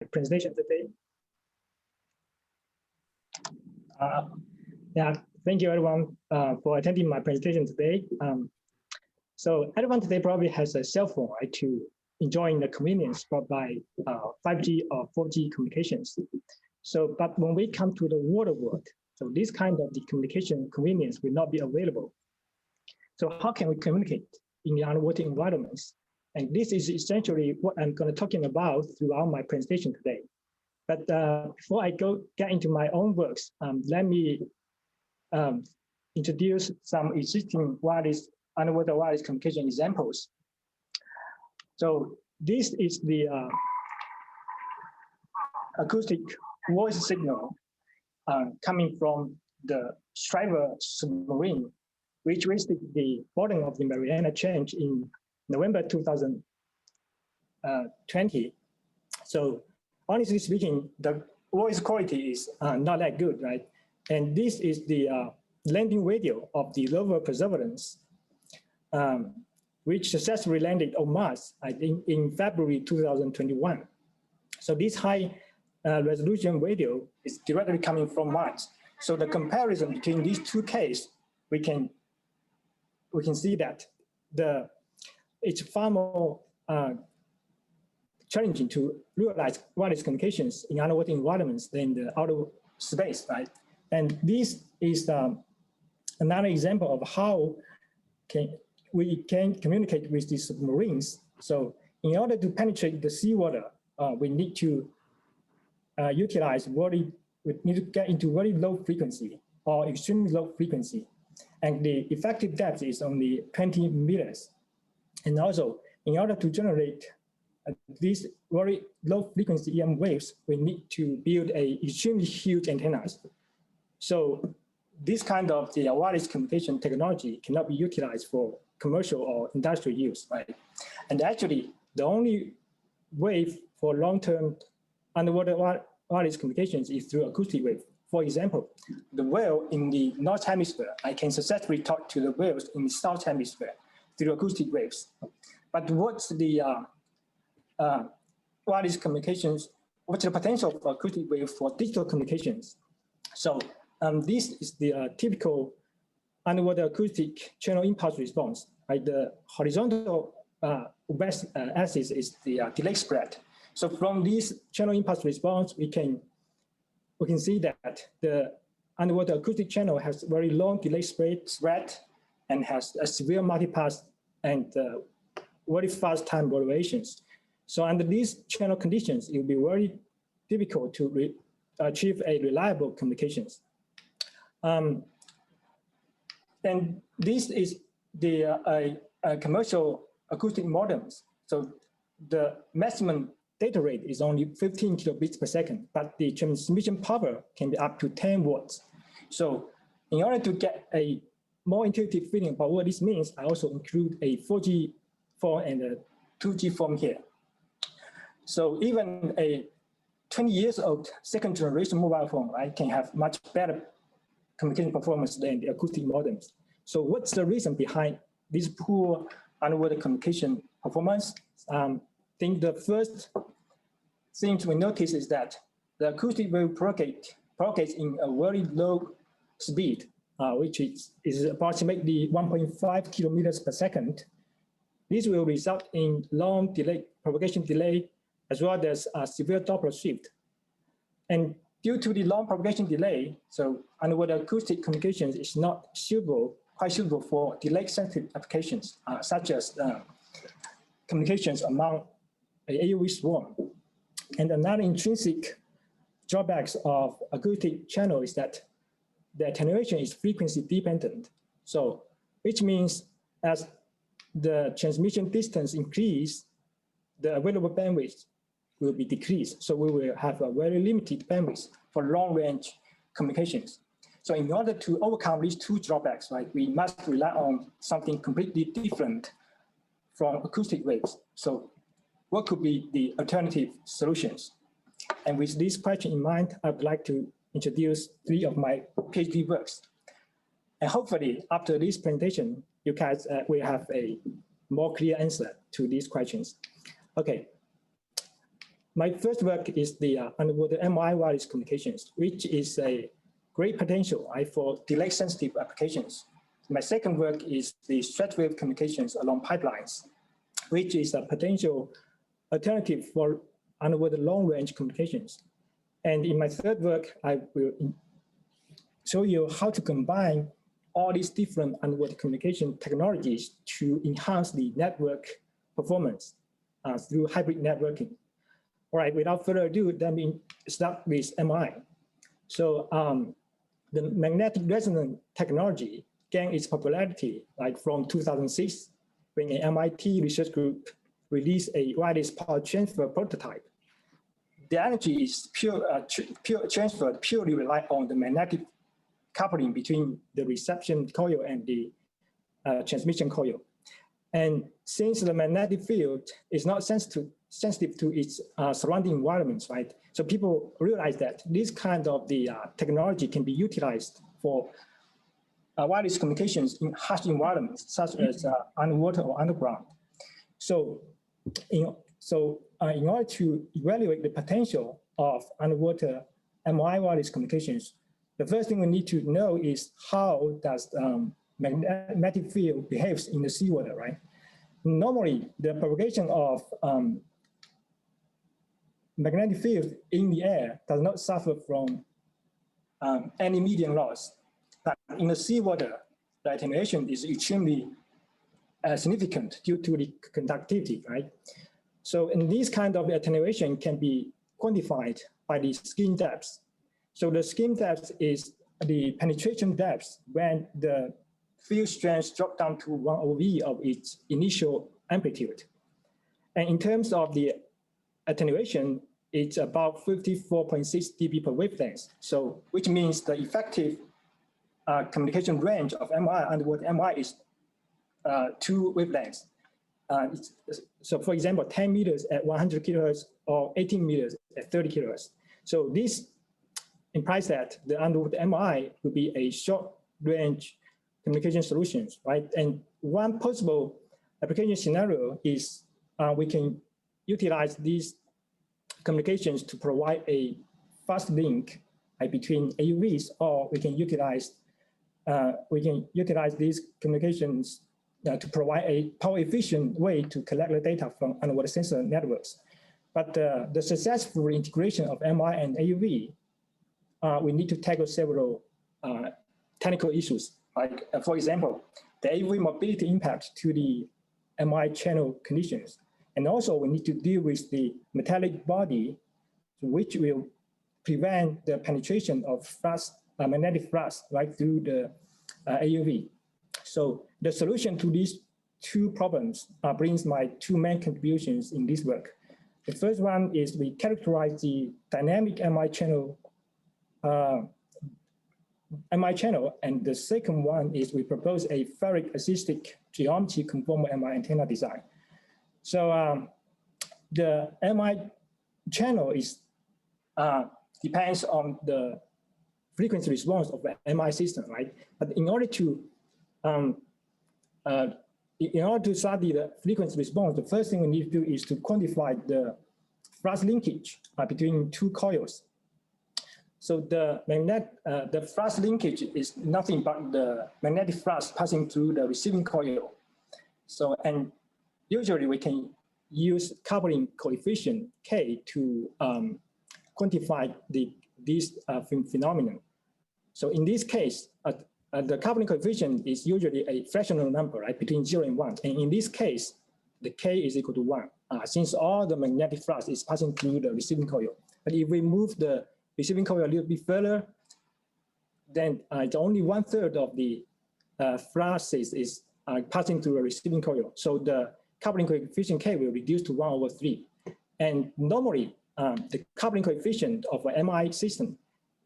presentation today. Yeah, thank you everyone for attending my presentation today. So everyone today probably has a cell phone, right, to enjoying the convenience brought by 5G or 4G communications. So, but when we come to the water world, so this kind of the communication convenience will not be available. So how can we communicate in the underwater environments? And this is essentially what I'm going to talking about throughout my presentation today. But before I get into my own works, let me introduce some existing underwater wireless communication examples. So this is the acoustic voice signal coming from the Shriver submarine, which reached the bottom of the Mariana Trench in November 2020. So honestly speaking, the voice quality is not that good, right? And this is the landing video of the rover Perseverance, which successfully landed on Mars, I think, in February 2021. So this high resolution video is directly coming from Mars. So the comparison between these two cases, we can see that it's far more challenging to realize wireless communications in underwater environments than the outer space, right? And this is another example of how we can communicate with the submarines. So in order to penetrate the seawater, we need to we need to get into very low frequency or extremely low frequency. And the effective depth is only 20 meters. And also, in order to generate these very low frequency EM waves, we need to build a extremely huge antennas. So this kind of the wireless communication technology cannot be utilized for commercial or industrial use, right? And actually, the only way for long-term underwater wireless communications is through acoustic wave. For example, the whale in the North Hemisphere, I can successfully talk to the whales in the South Hemisphere through acoustic waves. But what's the wireless communications, what's the potential for acoustic wave for digital communications? So this is the typical underwater acoustic channel impulse response. Right? The horizontal axis is the delay spread. So from this channel impulse response, we can see that the underwater acoustic channel has very long delay spread and has a severe multipass and very fast time variations. So under these channel conditions, it will be very difficult to achieve a reliable communications. And this is the commercial acoustic modems. So the maximum data rate is only 15 kilobits per second, but the transmission power can be up to 10 watts. So in order to get a more intuitive feeling about what this means, I also include a 4G form and a 2G form here. So even a 20 years old second generation mobile phone, right, can have much better communication performance than the acoustic modems. So what's the reason behind this poor underwater communication performance? I think the first thing we notice is that the acoustic wave propagates in a very low speed, which is approximately 1.5 kilometers per second. This will result in long propagation delay, as well as severe Doppler shift. And due to the long propagation delay, so underwater acoustic communications is not quite suitable for delay-sensitive applications, such as communications among an AOV swarm. And another intrinsic drawbacks of acoustic channel is that the attenuation is frequency dependent. So, which means as the transmission distance increase, the available bandwidth will be decreased. So we will have a very limited bandwidth for long range communications. So in order to overcome these two drawbacks, right, we must rely on something completely different from acoustic waves. So what could be the alternative solutions? And with this question in mind, I would like to introduce 3 of my PhD works. And hopefully after this presentation, you guys will have a more clear answer to these questions. Okay. My first work is the underwater MI wireless communications, which is a great potential for delay sensitive applications. My second work is the stretch-wave communications along pipelines, which is a potential alternative for underwater long-range communications. And in my third work, I will show you how to combine all these different underwater communication technologies to enhance the network performance through hybrid networking. All right, without further ado, let me start with MI. So the magnetic resonance technology gained its popularity like from 2006 when an MIT research group released a wireless power transfer prototype. The energy is pure transfer purely rely on the magnetic coupling between the reception coil and the transmission coil. And since the magnetic field is not sensitive to its surrounding environments, right? So people realize that this kind of the technology can be utilized for wireless communications in harsh environments, such as underwater or underground. So, in order to evaluate the potential of underwater MI wireless communications, the first thing we need to know is how does magnetic field behaves in the seawater, right? Normally, the propagation of magnetic field in the air does not suffer from any medium loss. But in the seawater, the attenuation is extremely significant due to the conductivity, right? So in this kind of attenuation can be quantified by the skin depth. So the skin depth is the penetration depth when the field strength drop down to 1 over V of its initial amplitude. And in terms of the attenuation, it's about 54.6 dB per wavelength. So which means the effective communication range of MI underwater MI is 2 wavelengths. So for example, 10 meters at 100 kilohertz or 18 meters at 30 kilohertz. So this implies that the underwater MI will be a short range communication solutions, right? And one possible application scenario is we can utilize these communications to provide a fast link between AUVs, or we can utilize these communications to provide a power efficient way to collect the data from underwater sensor networks. But the successful integration of MI and AUV, we need to tackle several technical issues. Like, for example, the AUV mobility impact to the MI channel conditions. And also we need to deal with the metallic body, which will prevent the penetration of magnetic flux right through the AUV. So the solution to these two problems brings my two main contributions in this work. The first one is we characterize the dynamic MI channel, and the second one is we propose a ferric acoustic geometry conformal MI antenna design. So the MI channel is depends on the frequency response of the MI system, right? But in order to study the frequency response, the first thing we need to do is to quantify the flux linkage between two coils. So the flux linkage is nothing but the magnetic flux passing through the receiving coil. So, and usually we can use coupling coefficient K to quantify this phenomenon. So in this case, the coupling coefficient is usually a fractional number, right, between 0 and 1. And in this case, the K is equal to 1, since all the magnetic flux is passing through the receiving coil. But if we move the receiving coil a little bit further, then it's only 1/3 of the fluxes is passing through the receiving coil. So the coupling coefficient K will reduce to 1/3. And normally, the coupling coefficient of an MI system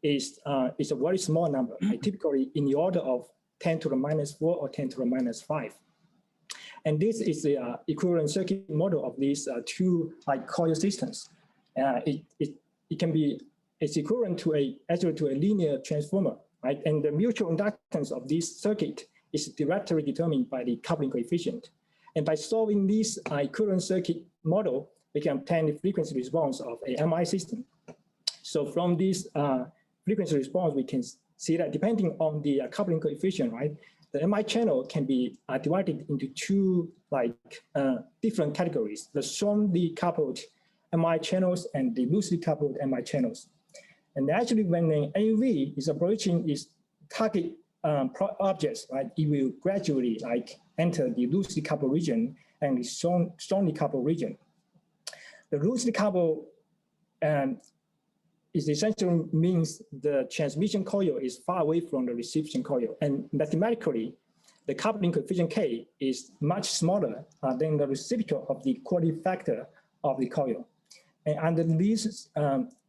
is a very small number, right? Typically in the order of 10 to the -4 or 10 to the -5. And this is the equivalent circuit model of these two coil systems. It's equivalent to actually to a linear transformer, right? And the mutual inductance of this circuit is directly determined by the coupling coefficient. And by solving this equivalent circuit model, we can obtain the frequency response of a MI system. So from this frequency response, we can see that depending on the coupling coefficient, right, the MI channel can be divided into two different categories: the strongly coupled MI channels and the loosely coupled MI channels. And actually, when an AUV is approaching its target objects, right, it will gradually enter the loosely coupled region and the strongly coupled region. The loosely coupled is essentially means the transmission coil is far away from the reception coil, and mathematically, the coupling coefficient K is much smaller than the reciprocal of the quality factor of the coil. And under these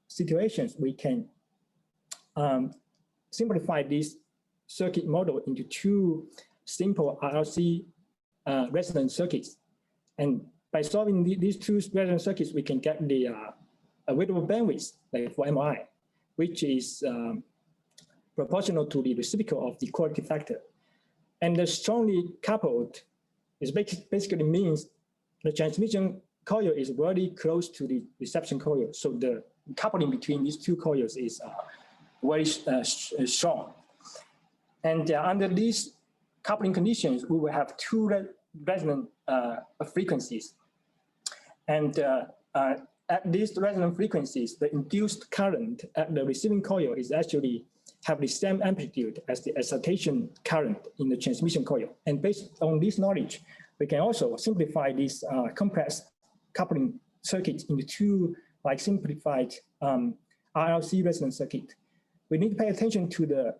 situations, we can simplify this circuit model into two simple RLC resonance circuits. And by solving these two resonance circuits, we can get the available bandwidth for MI, which is proportional to the reciprocal of the quality factor. And the strongly coupled is basically means the transmission coil is very close to the reception coil. So the coupling between these two coils is very strong. And under these coupling conditions, we will have two resonant frequencies. And at these resonant frequencies, the induced current at the receiving coil is actually have the same amplitude as the excitation current in the transmission coil. And based on this knowledge, we can also simplify this complex coupling circuit into two simplified RLC resonance circuit. We need to pay attention to the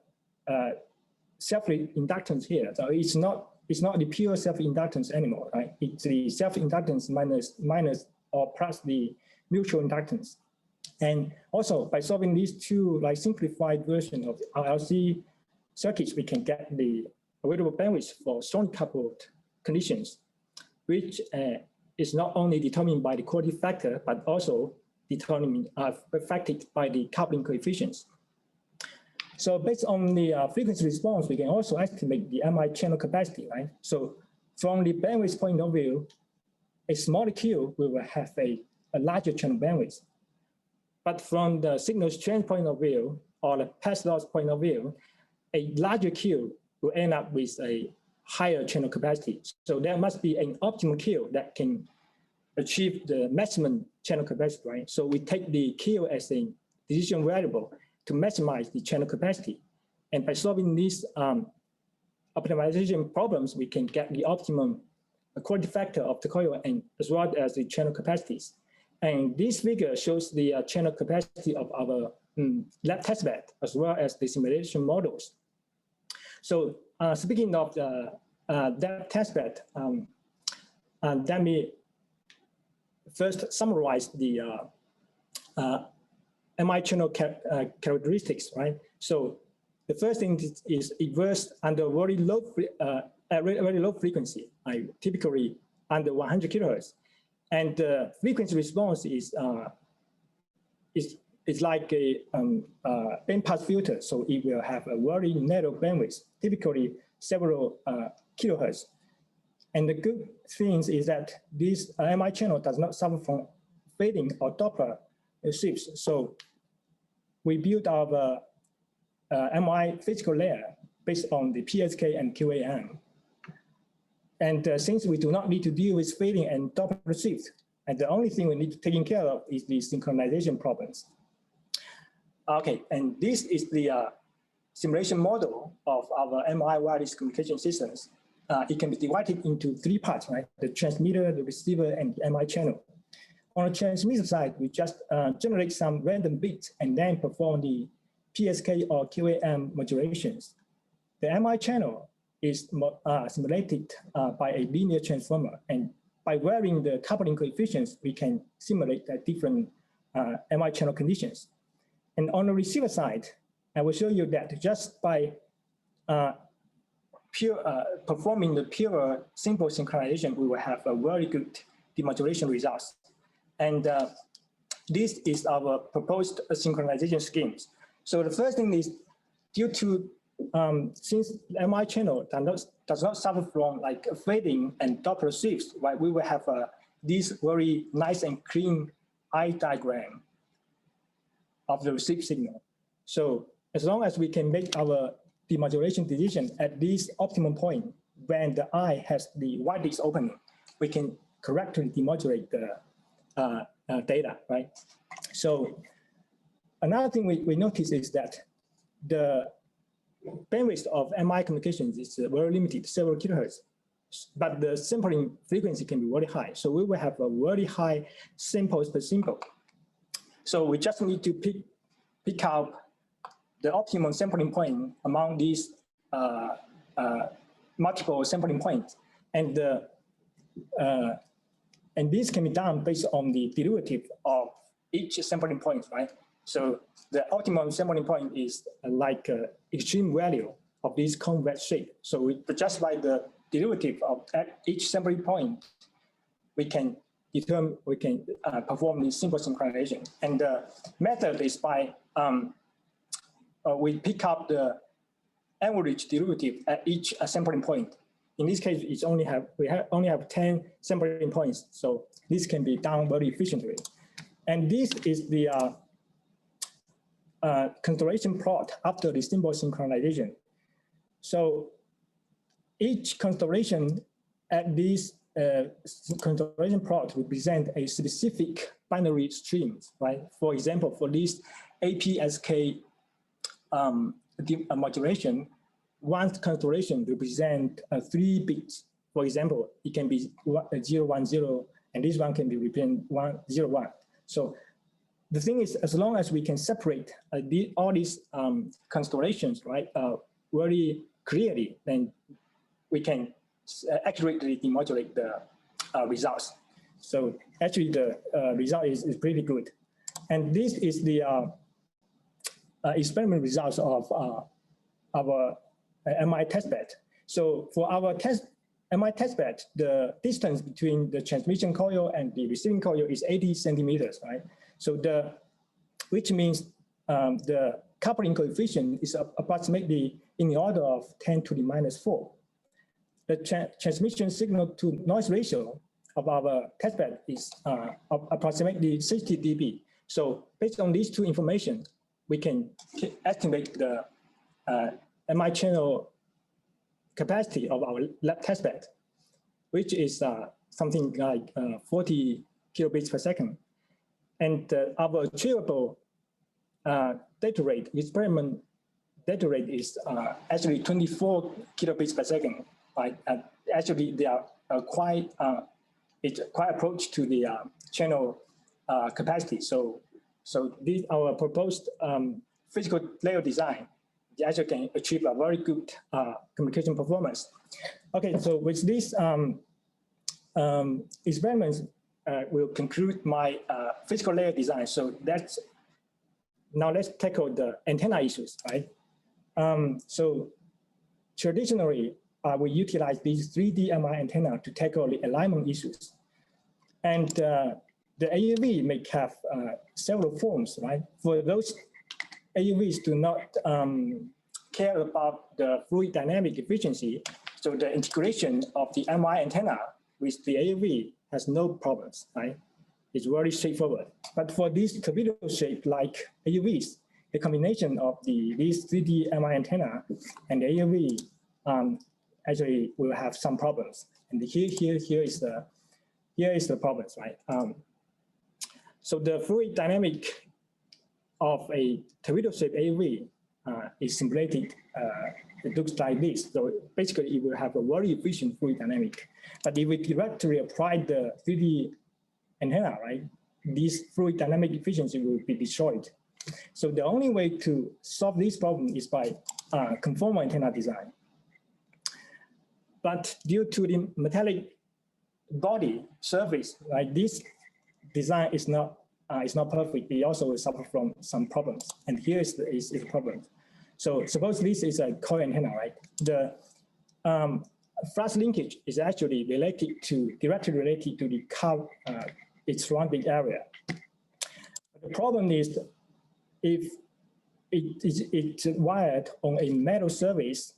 self-inductance here. So it's not the pure self-inductance anymore, right? It's the self-inductance minus or plus the mutual inductance. And also by solving these two simplified version of the RLC circuits, we can get the available bandwidth for strongly coupled conditions, which is not only determined by the quality factor, but also determined affected by the coupling coefficients. So based on the frequency response, we can also estimate the MI channel capacity, right? So from the bandwidth point of view, a smaller Q will have a larger channel bandwidth. But from the signal strength point of view, or the path loss point of view, a larger Q will end up with a higher channel capacity. So there must be an optimal Q that can achieve the maximum channel capacity, right? So we take the Q as a decision variable to maximize the channel capacity. And by solving these optimization problems, we can get the optimum quality factor of the coil and as well as the channel capacities. And this figure shows the channel capacity of our lab testbed as well as the simulation models. So speaking of the lab testbed, let me first summarize the MI channel characteristics, right? So the first thing is it works under very low frequency, typically under 100 kilohertz. And the frequency response is like a bandpass filter, so it will have a very narrow bandwidth, typically several kilohertz. And the good thing is that this MI channel does not suffer from fading or Doppler shifts. So we built our MI physical layer based on the PSK and QAM. And since we do not need to deal with fading and Doppler shift, and the only thing we need to take care of is the synchronization problems. Okay, and this is the simulation model of our MI wireless communication systems. It can be divided into three parts, right? The transmitter, the receiver, and the MI channel. On the transmitter side, we just generate some random bits and then perform the PSK or QAM modulations. The MI channel is simulated by a linear transformer, and by varying the coupling coefficients, we can simulate different MI channel conditions. And on the receiver side, I will show you that just by performing the pure simple synchronization, we will have a very good demodulation results. And this is our proposed synchronization schemes. So the first thing is due to since the MI channel does not suffer from fading and Doppler shifts, right, we will have this very nice and clean eye diagram of the received signal. So as long as we can make our demodulation decision at this optimum point when the eye has the widest opening, we can correctly demodulate the data, right? So another thing we notice is that the bandwidth of MI communications is very limited, several kilohertz, but the sampling frequency can be very high. So we will have a very high samples per symbol. So we just need to pick out the optimum sampling point among these multiple sampling points, and this can be done based on the derivative of each sampling point, right? So the optimum sampling point is like extreme value of this convex shape. So just by the derivative of each sampling point, we can perform this simple synchronization. And the method is by we pick up the average derivative at each sampling point. In this case, we only have 10 sampling points, so this can be done very efficiently. And this is the constellation plot after the symbol synchronization. So each constellation at this constellation plot represent a specific binary streams, right? For example, for this APSK modulation, one constellation represent 3 bits. For example, it can be 0, 1, 0, and this one can be represent 1, 0, 1. So the thing is, as long as we can separate all these constellations, right, very clearly, then we can accurately demodulate the results. So actually, the result is pretty good. And this is the experiment results of our MI testbed. So for our MI testbed, the distance between the transmission coil and the receiving coil is 80 centimeters, right? So which means the coupling coefficient is approximately in the order of 10 to the minus 4. The transmission signal to noise ratio of our testbed is approximately 60 dB. So based on these two information, we can estimate the MI channel capacity of our lab testbed, which is something like 40 kilobits per second. And our achievable data rate, experiment data rate is actually 24 kilobits per second. Right? Actually, they are it's quite approach to the channel capacity. So this our proposed physical layer design actually can achieve a very good communication performance. Okay, so with these experiments, will conclude my physical layer design. So now let's tackle the antenna issues, right? So traditionally, we utilize these 3D MI antenna to tackle the alignment issues. And the AUV may have several forms, right? For those AUVs do not care about the fluid dynamic efficiency, so the integration of the MI antenna with the AUV has no problems, right? It's very straightforward. But for these torpedo shape like AUVs, the combination of these 3D MI antenna and the AUV actually will have some problems. And here is the problems, right? So the fluid dynamic of a torpedo-shaped AUV is simulated. It looks like this. So basically, it will have a very efficient fluid dynamic. But if we directly apply the 3D antenna, right, this fluid dynamic efficiency will be destroyed. So the only way to solve this problem is by conformal antenna design. But due to the metallic body surface, right, this design is not perfect. It also will suffer from some problems. And here is the problem. So suppose this is a coil antenna, right? The flux linkage is actually directly related to the curve, its surrounding area. The problem is if it's wired on a metal surface,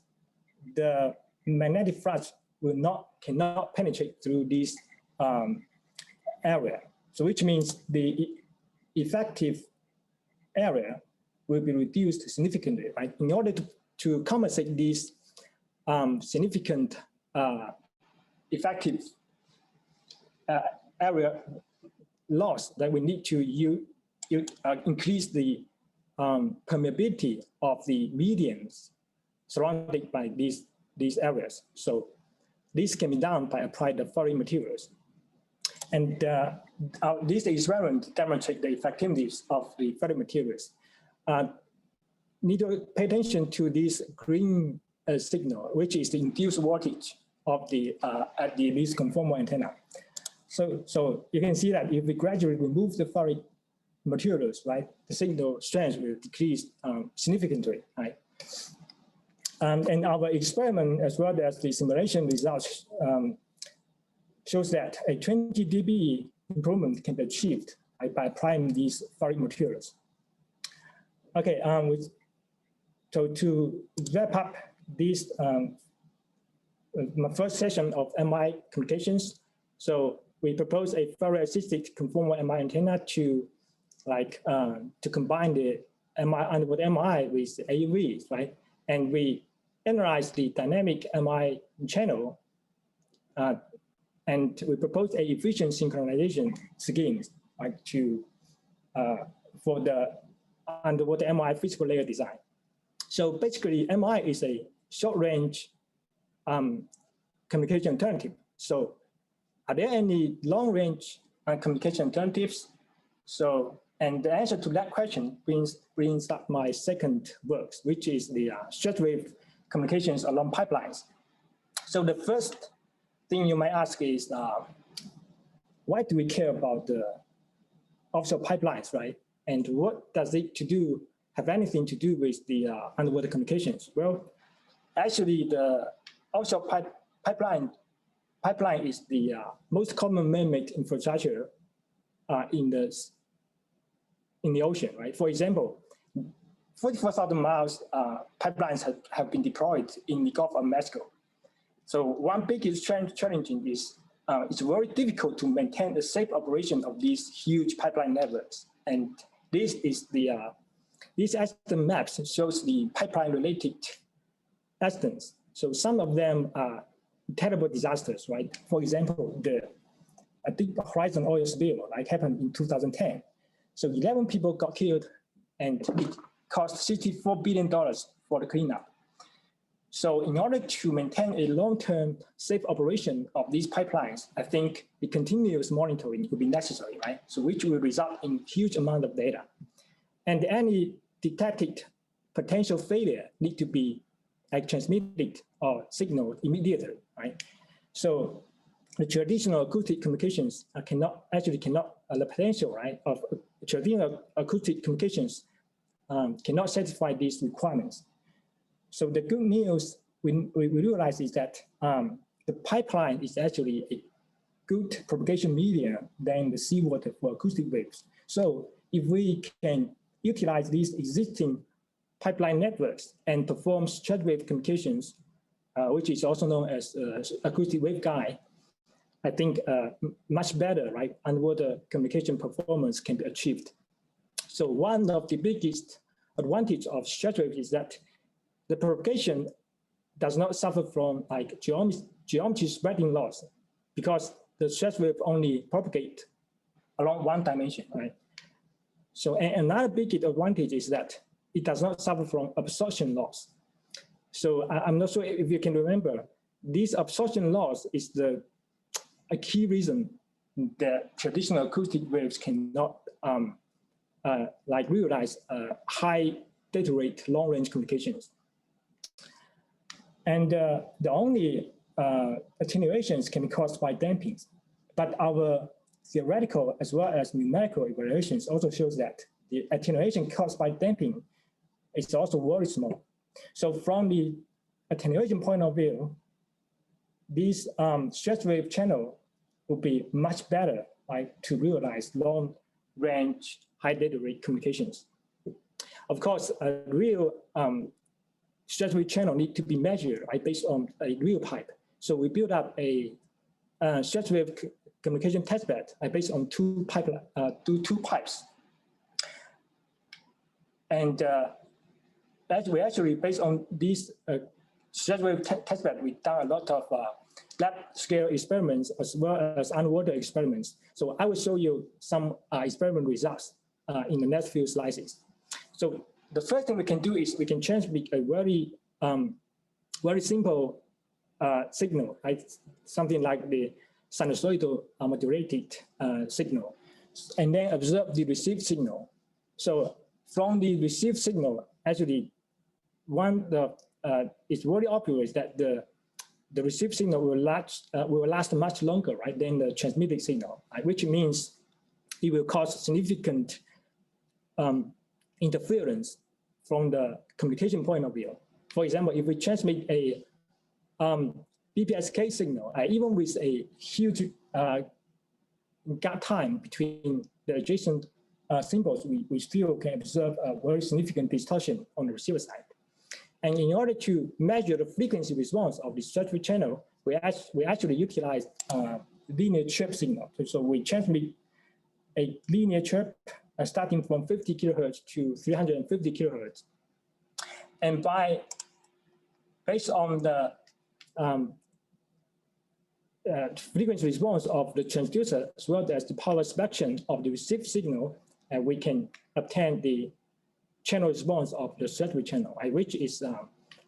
the magnetic flux cannot penetrate through this area. So which means the effective area will be reduced significantly, right? In order to compensate this significant effective area loss, that we need to increase the permeability of the mediums surrounded by these areas. So this can be done by applying the foreign materials. And this experiment demonstrates the effectiveness of the foreign materials. Need to pay attention to this green signal, which is the induced voltage of the at this conformal antenna. So you can see that if we gradually remove the foreign materials, right, the signal strength will decrease significantly, right? And our experiment, as well as the simulation results, shows that a 20 dB improvement can be achieved, right, by applying these foreign materials. Okay, so to wrap up this my first session of MI communications, so we propose a Fourier-assisted conformal MI antenna to to combine the MI underwater MI with the AUVs, right? And we analyze the dynamic MI channel, and we propose a efficient synchronization scheme, right, for the underwater MI physical layer design. So basically, MI is a short-range communication alternative. So are there any long-range communication alternatives? So, and the answer to that question brings up my second work, which is the shortwave communications along pipelines. So the first thing you might ask is, why do we care about the offshore pipelines, right? And what does it have anything to do with the underwater communications? Well, actually, the offshore pipeline is the most common man-made infrastructure in the ocean, right? For example, 44,000 miles pipelines have been deployed in the Gulf of Mexico. So one biggest challenge is it's very difficult to maintain the safe operation of these huge pipeline networks. And this is this accident maps shows the pipeline-related accidents. So some of them are terrible disasters, right? For example, the Deep Horizon oil spill happened in 2010. So 11 people got killed, and it cost $64 billion for the cleanup. So in order to maintain a long-term safe operation of these pipelines, I think the continuous monitoring will be necessary, right? So which will result in huge amount of data. And any detected potential failure need to be transmitted or signaled immediately, right? So the traditional acoustic communications cannot, the potential, right, of traditional acoustic communications cannot satisfy these requirements. So the good news we realize is that the pipeline is actually a good propagation medium than the seawater for acoustic waves. So if we can utilize these existing pipeline networks and perform shortwave communications, which is also known as acoustic waveguide, I think much better, right, underwater communication performance can be achieved. So one of the biggest advantage of shortwave is that the propagation does not suffer from geometry spreading loss, because the shortwave only propagate along one dimension, right? So another big advantage is that it does not suffer from absorption loss. So I'm not sure if you can remember, this absorption loss is a key reason that traditional acoustic waves cannot realize high data rate long-range communications. And the only attenuations can be caused by dampings, but our theoretical as well as numerical evaluations also shows that the attenuation caused by damping is also very small. So from the attenuation point of view, this shortwave channel will be much better, right, to realize long-range high data rate communications. Of course, a real shortwave channel need to be measured, right, based on a real pipe. So we built up a shortwave communication testbed based on two pipes. And as we actually, based on these Z-wave testbed, we've done a lot of lab scale experiments as well as underwater experiments. So I will show you some experiment results in the next few slides. So the first thing we can do is we can transmit a very simple signal, right? Something like the sinusoidal modulated signal, and then observe the received signal. So from the received signal, actually, it's very obvious that the received signal will last much longer, right, than the transmitted signal, right, which means it will cause significant interference from the communication point of view. For example, if we transmit a BPSK signal, even with a huge gap time between the adjacent symbols, we still can observe a very significant distortion on the receiver side. And in order to measure the frequency response of the Z-wave channel, we actually utilize linear chirp signal. So we transmit a linear chirp starting from 50 kilohertz to 350 kilohertz. And based on the frequency response of the transducer as well as the power spectrum of the received signal, and we can obtain the channel response of the Z-wave channel, which is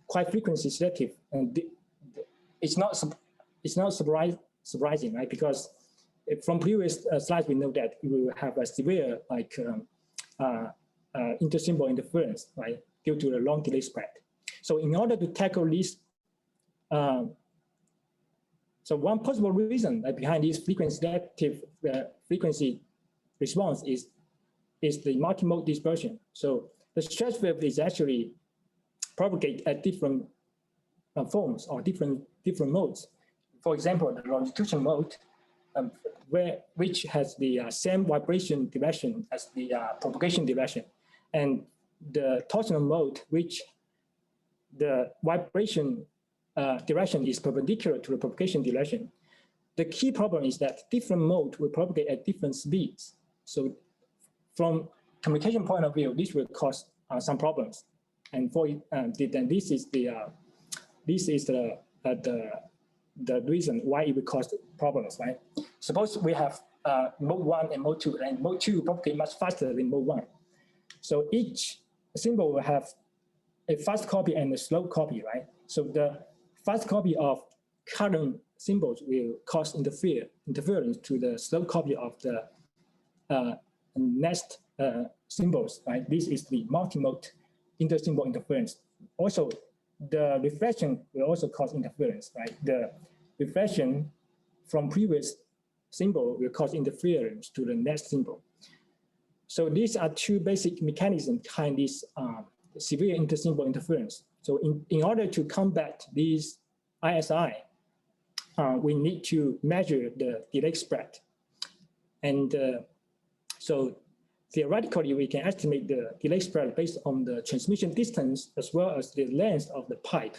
quite frequency selective. And it's not surprising, right? Because from previous slides, we know that we will have a severe intersymbol interference, right, due to the long delay spread. So in order to tackle this, so one possible reason behind this frequency selective frequency response is the multimode dispersion. So the Z-wave is actually propagate at different forms or different modes. For example, the longitudinal mode, which has the same vibration direction as the propagation direction, and the torsional mode, which the vibration direction is perpendicular to the propagation direction. The key problem is that different modes will propagate at different speeds. So from communication point of view, this will cause some problems. And then this is the reason why it will cause problems, right? Suppose we have mode 1 and mode 2, and mode 2 propagate much faster than mode 1. So each symbol will have a fast copy and a slow copy, right? So the fast copy of current symbols will cause interference to the slow copy of the next symbols, right? This is the multimode intersymbol interference. Also, the reflection will also cause interference, right? The reflection from previous symbol will cause interference to the next symbol. So these are two basic mechanisms behind this severe intersymbol interference. So in order to combat these ISI, we need to measure the delay spread. And so theoretically, we can estimate the delay spread based on the transmission distance as well as the length of the pipe.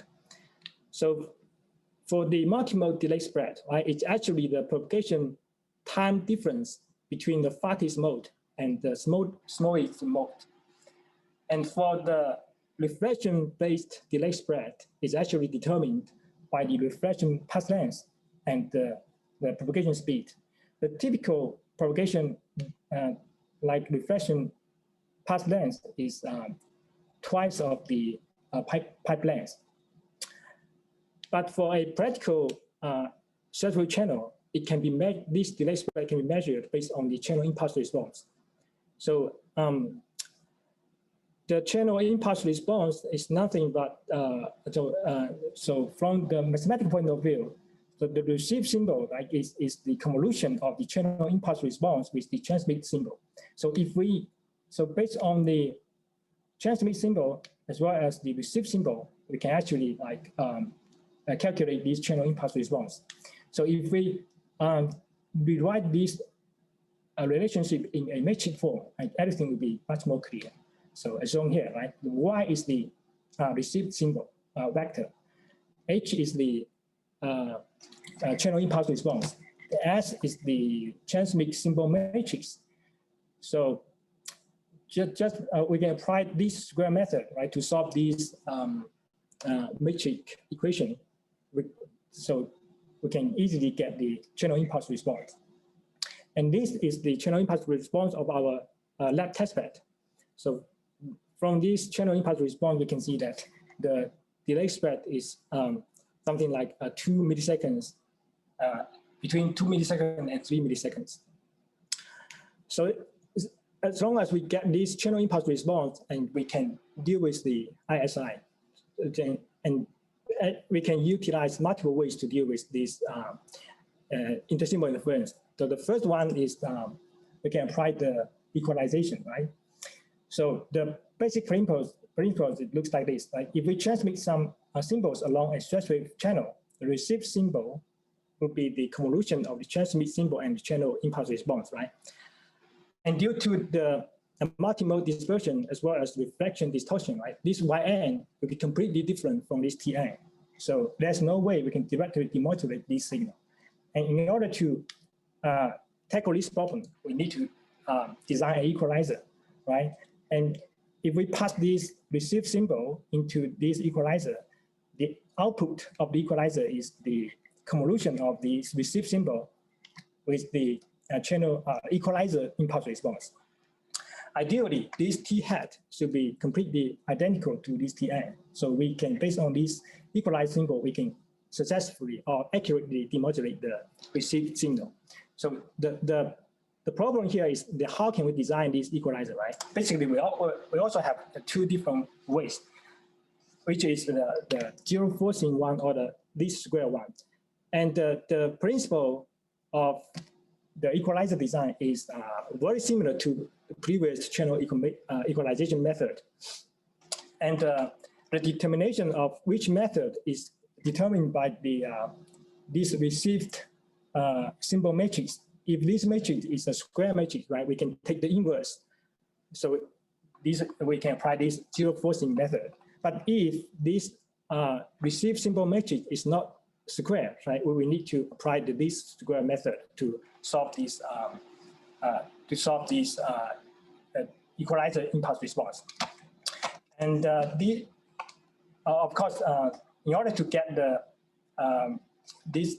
So for the multimode delay spread, right, it's actually the propagation time difference between the fastest mode and the smallest mode. And for the reflection-based delay spread is actually determined by the reflection path length and the propagation speed. The typical propagation like reflection path length is twice of the pipe length. But for a practical Z-wave channel, it can be this delay spread can be measured based on the channel impulse response. So the channel impulse response is nothing but so from the mathematical point of view, so the received symbol is the convolution of the channel impulse response with the transmit symbol. So based on the transmit symbol as well as the received symbol, we can actually calculate this channel impulse response. So if we rewrite this relationship in a metric form, everything will be much more clear. So as shown here, right? The Y is the received symbol vector. H is the channel impulse response, The S is the transmit symbol matrix. So we can apply this square method, right, to solve this matrix equation. So we can easily get the channel impulse response. And this is the channel impulse response of our lab testbed. So from this channel impulse response, we can see that the delay spread is something like 2 milliseconds, between 2 milliseconds and 3 milliseconds. So as long as we get this channel impulse response and we can deal with the ISI, and we can utilize multiple ways to deal with this intersymbol interference. So the first one is we can apply the equalization, right? So the basic principles, it looks like this. Like if we transmit some symbols along a stress wave channel, the received symbol will be the convolution of the transmit symbol and the channel impulse response, right? And due to the multimode dispersion as well as reflection distortion, right, this Yn will be completely different from this Tn. So there's no way we can directly demodulate this signal. And in order to tackle this problem, we need to design an equalizer, right? And if we pass this received symbol into this equalizer, the output of the equalizer is the convolution of this received symbol with the channel equalizer impulse response. Ideally, this T hat should be completely identical to this Tn. So we can, based on this equalized symbol, we can successfully or accurately demodulate the received signal. So the problem here is how can we design this equalizer, right? Basically, we also have two different ways, which is the zero forcing one or the least square one. And the principle of the equalizer design is very similar to the previous channel equalization method. And the determination of which method is determined by this received symbol matrix. If this matrix is a square matrix, right, we can take the inverse. So we can apply this zero forcing method. But if this received symbol matrix is not square, right, we need to apply the least square method to solve this equalizer impulse response. And of course, in order to get this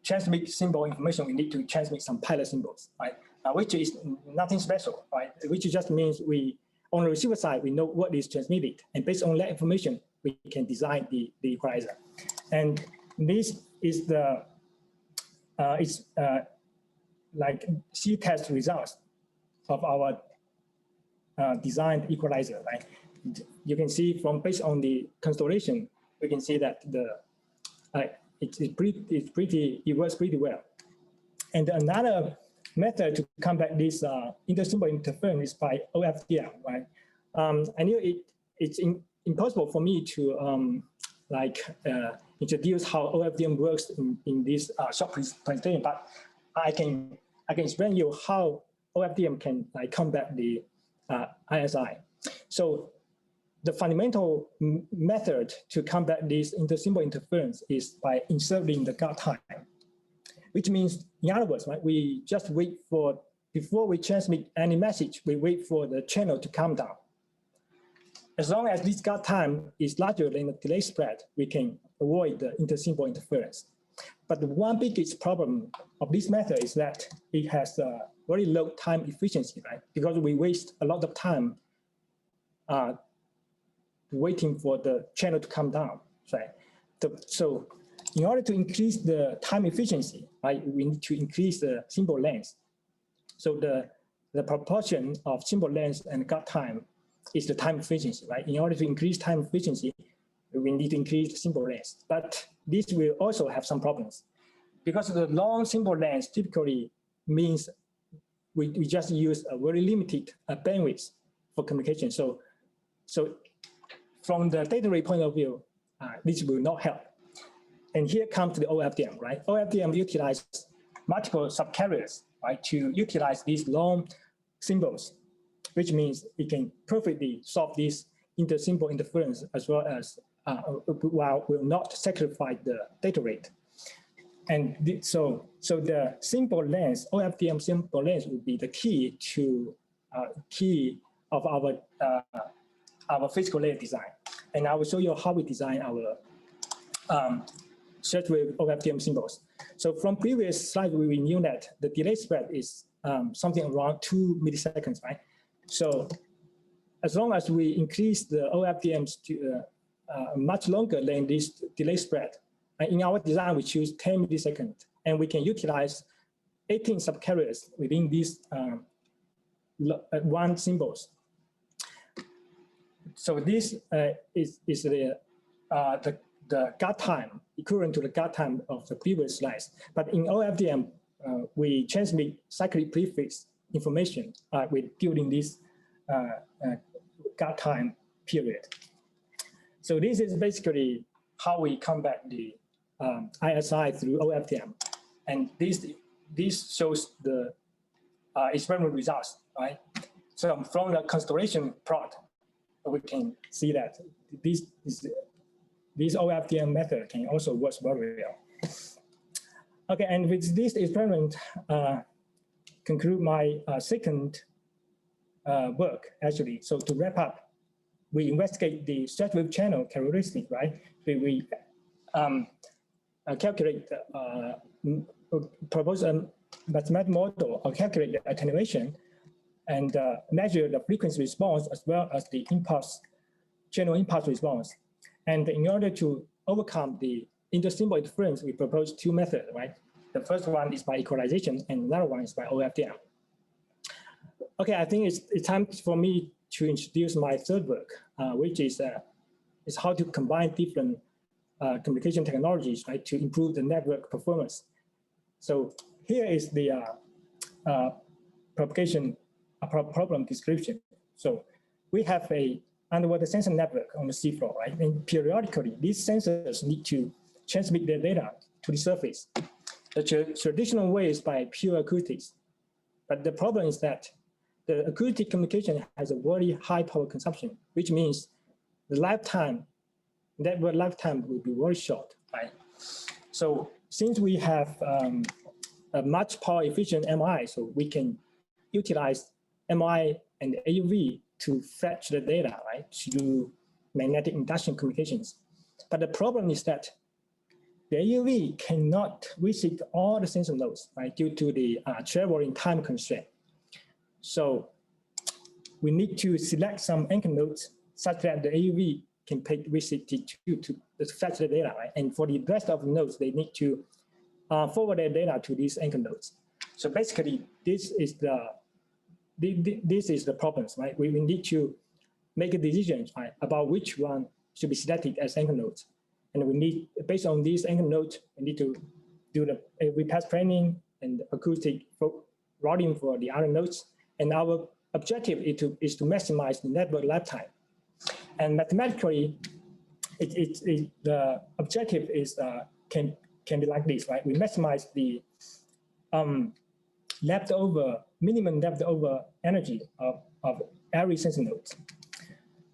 transmit symbol information, we need to transmit some pilot symbols, right? Which is nothing special, right? Which just means on the receiver side, we know what is transmitted, and based on that information, we can design the equalizer. And this is like C-test results of our designed equalizer, right? You can see based on the constellation, we can see that it works pretty well. And another method to combat this intersymbol interference is by OFDM, right? I knew it's impossible for me to introduce how OFDM works in this short presentation, but I can explain you how OFDM can combat the ISI. So the fundamental method to combat this intersymbol interference is by inserting the guard time, which means, in other words, right, we just wait for, before we transmit any message, we wait for the channel to calm down. As long as this guard time is larger than the delay spread, we can avoid the intersymbol interference. But the one biggest problem of this method is that it has a very low time efficiency, right? Because we waste a lot of time waiting for the channel to come down, right? So in order to increase the time efficiency, right, we need to increase the symbol length. So the proportion of symbol length and guard time is the time efficiency, right? In order to increase time efficiency, we need to increase the symbol length. But this will also have some problems, because the long symbol length typically means we just use a very limited bandwidth for communication. So from the data rate point of view, this will not help. And here comes the OFDM, right? OFDM utilizes multiple subcarriers, right, to utilize these long symbols, which means it can perfectly solve this intersymbol interference as well as while will not sacrifice the data rate. so the symbol length, OFDM symbol length would be the key to key of our physical layer design. And I will show you how we design our search with OFDM symbols. So from previous slides, we knew that the delay spread is something around 2 milliseconds, right? So as long as we increase the OFDMs to much longer than this delay spread, in our design, we choose 10 milliseconds, and we can utilize 18 subcarriers within these one symbols. So this is the guard time, equivalent to the guard time of the previous slides. But in OFDM, we transmit cyclic prefix information during this guard time period. So this is basically how we combat the ISI through OFDM. And this shows the experimental results, right? So from the constellation plot, we can see that this OFDM method can also work very well. Okay, and with this experiment, conclude my second work, actually. So to wrap up, we investigate the stretch wave channel characteristic, right? We calculate, propose a mathematical model or calculate the attenuation and measure the frequency response as well as the channel impulse response. And in order to overcome the intersymbol interference, we propose two methods, right? The first one is by equalization and another one is by OFDM. Okay, I think it's time for me to introduce my third work, which is how to combine different communication technologies, right, to improve the network performance. So here is the propagation problem description. So we have a underwater sensor network on the seafloor, right? And periodically, these sensors need to transmit their data to the surface. The traditional way is by pure acoustics. But the problem is that the acoustic communication has a very high power consumption, which means the network lifetime will be very short, right? So since we have a much power efficient MI, so we can utilize MI and AUV to fetch the data, right, to do magnetic induction communications. But the problem is that the AUV cannot visit all the sensor nodes, right, due to the traveling time constraint. So we need to select some anchor nodes such that the AUV can pay visit to fetch the data, right? And for the rest of the nodes, they need to forward their data to these anchor nodes. So basically, this is the problems, right? We need to make a decision, right, about which one should be selected as anchor nodes. And we need, based on these anchor nodes, we need to do the repass planning and acoustic routing for the other nodes. And our objective is to maximize the network lifetime. And mathematically, the objective is can be like this, right? We maximize the minimum leftover energy of every sensor node.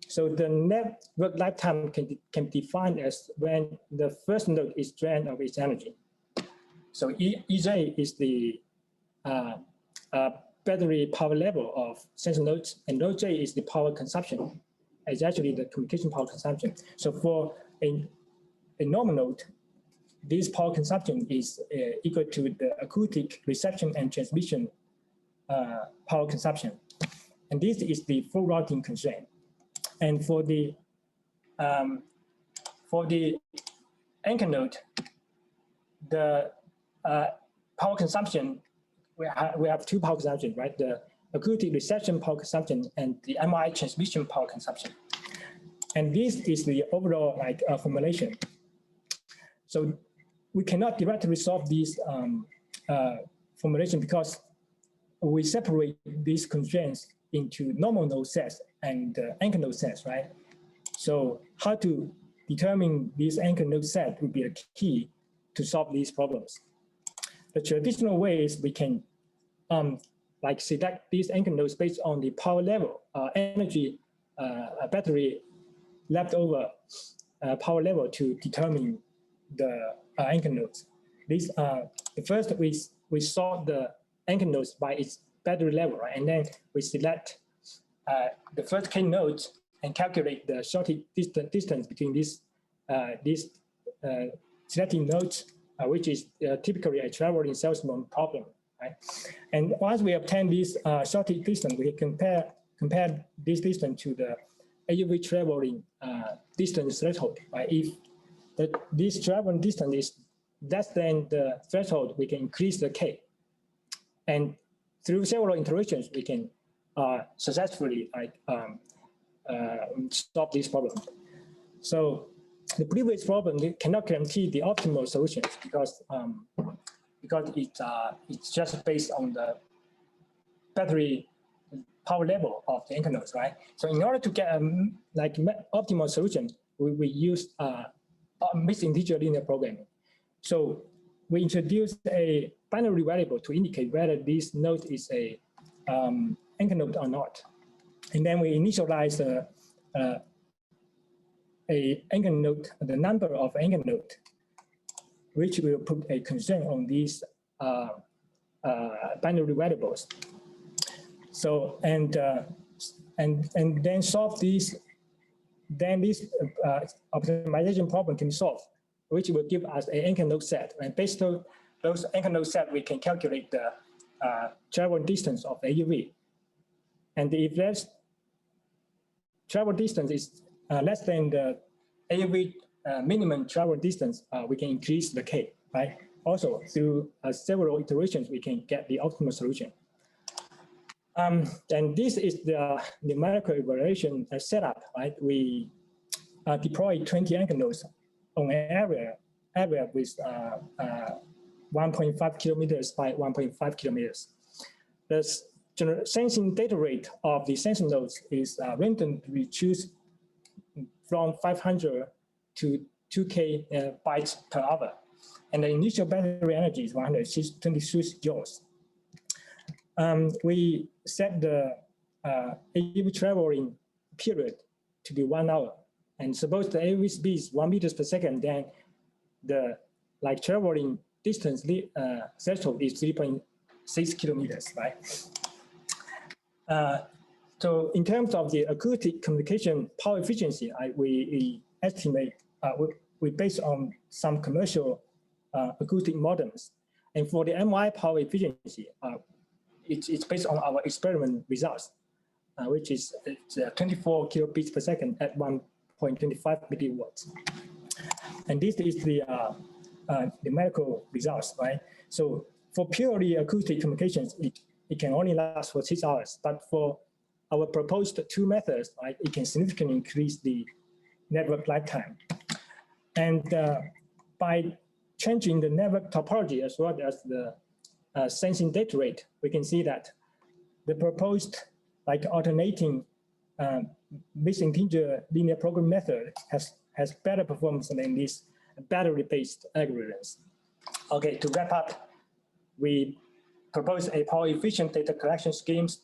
So the network lifetime can be defined as when the first node is drained of its energy. So EJ is the battery power level of sensor nodes, and OJ is the power consumption. It's actually the communication power consumption. So for a normal node, this power consumption is equal to the acoustic reception and transmission power consumption. And this is the full routing constraint. And for the anchor node, the power consumption, we have two power consumption, right? The acoustic reception power consumption and the MI transmission power consumption. And this is the overall formulation. So we cannot directly resolve this formulation because we separate these constraints into normal node sets and anchor node sets, right? So how to determine this anchor node set would be the key to solve these problems. The traditional way is we can select these anchor nodes based on the power level, energy, battery leftover power level to determine the anchor nodes. this first we sort the anchor nodes by its battery level, right? And then we select the first k node and calculate the shortest distance between these selecting nodes, which is typically a traveling salesman problem, right? And once we obtain this shortest distance, we can compare this distance to the AUV traveling distance threshold, right? If this traveling distance is less than the threshold, we can increase the k. And through several iterations, we can successfully solve this problem. So the previous problem cannot guarantee the optimal solutions because it's just based on the battery power level of the anchor nodes, right? So in order to get a optimal solution, we use mixed integer linear programming. So we introduced a binary variable to indicate whether this node is a anchor node or not. And then we initialize a anchor node, the number of anchor node, which will put a constraint on these binary variables. So and then solve these. Then this optimization problem can be solved, which will give us an anchor node set. And based on those anchor node set, we can calculate the travel distance of the AUV. And if this travel distance is less than the AUV minimum travel distance, we can increase the k, right? Also, through several iterations, we can get the optimal solution. And this is the numerical evaluation setup, right? We deploy 20 anchor nodes on an area with 1.5 kilometers by 1.5 kilometers. The sensing data rate of the sensing nodes is randomly choose from 500 to 2K bytes per hour. And the initial battery energy is 126 joules. We set the AUV traveling period to be 1 hour. And suppose the AUV speed is 1 meters per second, then the traveling distance threshold is 3.6 kilometers, right? So in terms of the acoustic communication power efficiency, we estimate, we based on some commercial acoustic modems. And for the MI power efficiency, it's based on our experiment results, which is 24 kilobits per second at 1.25 milliwatts. And this is the numerical results, right? So for purely acoustic communications, it can only last for 6 hours. But for our proposed two methods, right, it can significantly increase the network lifetime. And by changing the network topology as well as the sensing data rate, we can see that the proposed alternating mixed integer linear program method has better performance than these battery-based algorithms. Okay, to wrap up, we propose a power-efficient data collection schemes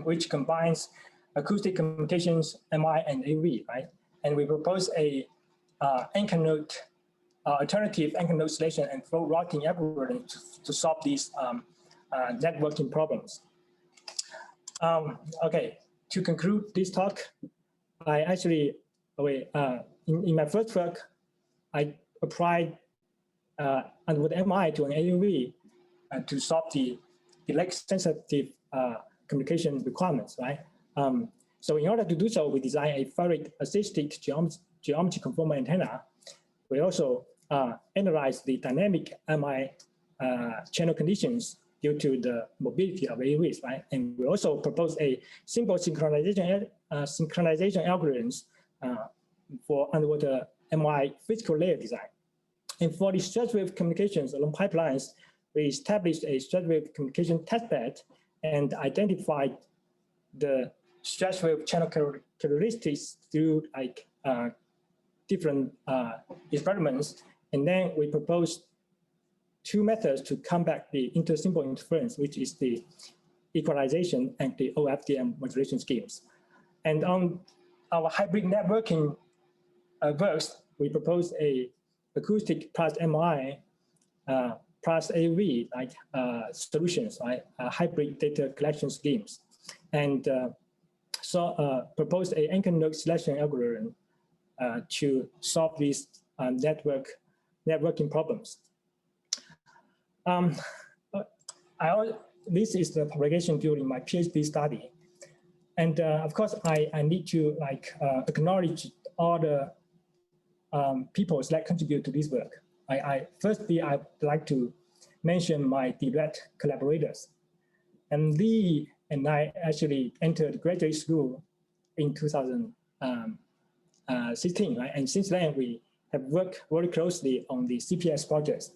which combines acoustic communications, MI, and AV, right? And we propose a anchor node, alternative anchor node selection and flow routing algorithm to solve these networking problems. Okay, to conclude this talk, I actually, in my first work, I applied with MI to an AUV to solve the lag-sensitive communication requirements, right? So in order to do so, we designed a ferrite-assisted geometry conformal antenna. We also analyzed the dynamic MI channel conditions due to the mobility of AUVs, right? And we also proposed a simple synchronization algorithms for underwater MI physical layer design. And for the stretch wave communications along pipelines, we established a stretch wave communication testbed and identified the stretch wave channel characteristics through different experiments. And then we proposed two methods to combat the intersymbol interference, which is the equalization and the OFDM modulation schemes. And on our hybrid networking works, we propose a acoustic plus MI plus AV like solutions, right? Hybrid data collection schemes, and proposed an anchor node selection algorithm to solve these networking problems. This is the publication during my PhD study. And of course, I need to acknowledge all the people that contribute to this work. Firstly, I'd like to mention my direct collaborators. And Lee and I actually entered graduate school in 2016, right? And since then, we have worked very closely on the CPS projects.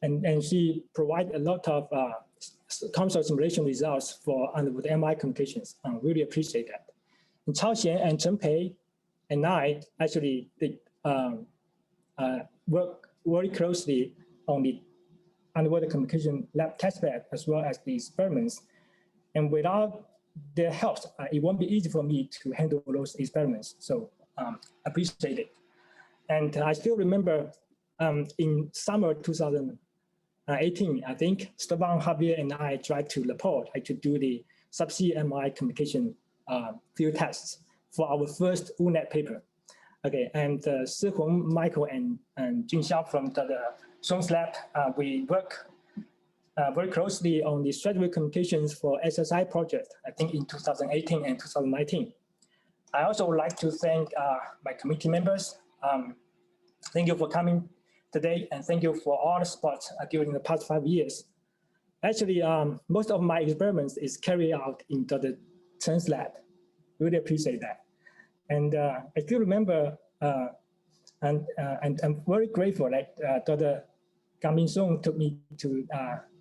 And she provided a lot of console simulation results for Underwood MI communications. I really appreciate that. And Chao Xian and Chen Pei and I actually did work very closely on the underwater communication lab testbed as well as the experiments. And without their help, it won't be easy for me to handle those experiments. So appreciate it. And I still remember in summer 2018, I think Stefan, Javier, and I tried to report to do the subsea MI communication field tests for our first UNET paper. Okay, and Sihong, Michael, and Jun Xiao from the Song's lab, we work very closely on the strategic communications for SSI project, I think in 2018 and 2019. I also would like to thank my committee members. Thank you for coming today, and thank you for all the support during the past 5 years. Actually, most of my experiments is carried out in the Chen's lab. Really appreciate that. And I still remember, and I'm very grateful that Dr. Gamin Song took me to,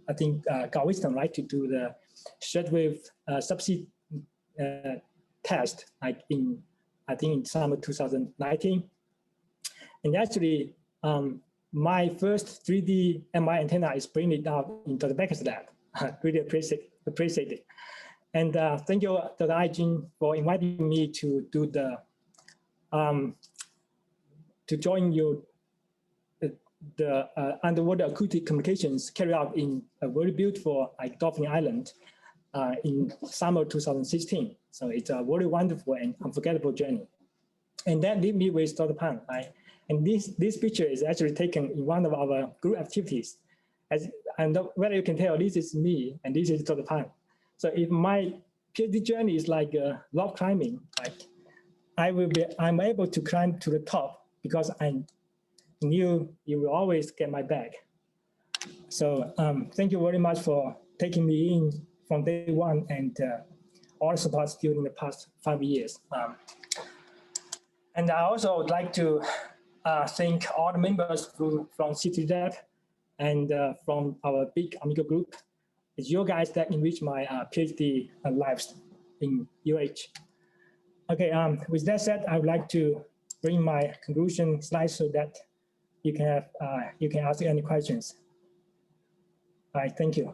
I think, Galveston, right, to do the shortwave subsea test, like in, I think, in summer 2019. And actually, my first 3D MI antenna is printed out into the Becker's lab. I really appreciate it. And thank you, Dr. Aijin, for inviting me to do the, to join you the underwater acoustic communications carried out in a very beautiful Dolphin Island in summer 2016. So it's a very wonderful and unforgettable journey. And that leave me with Dr. Pan, right? And this picture is actually taken in one of our group activities. And whether you can tell, this is me and this is Dr. Pan. So if my PhD journey is like rock climbing, like I'm able to climb to the top because I knew you will always get my back. So thank you very much for taking me in from day one and all the support during the past 5 years. And I also would like to thank all the members from CityDev and from our big Amigo group. It's you guys that enrich my PhD lives in UH. Okay, with that said, I would like to bring my conclusion slide so that you can ask any questions. All right, thank you.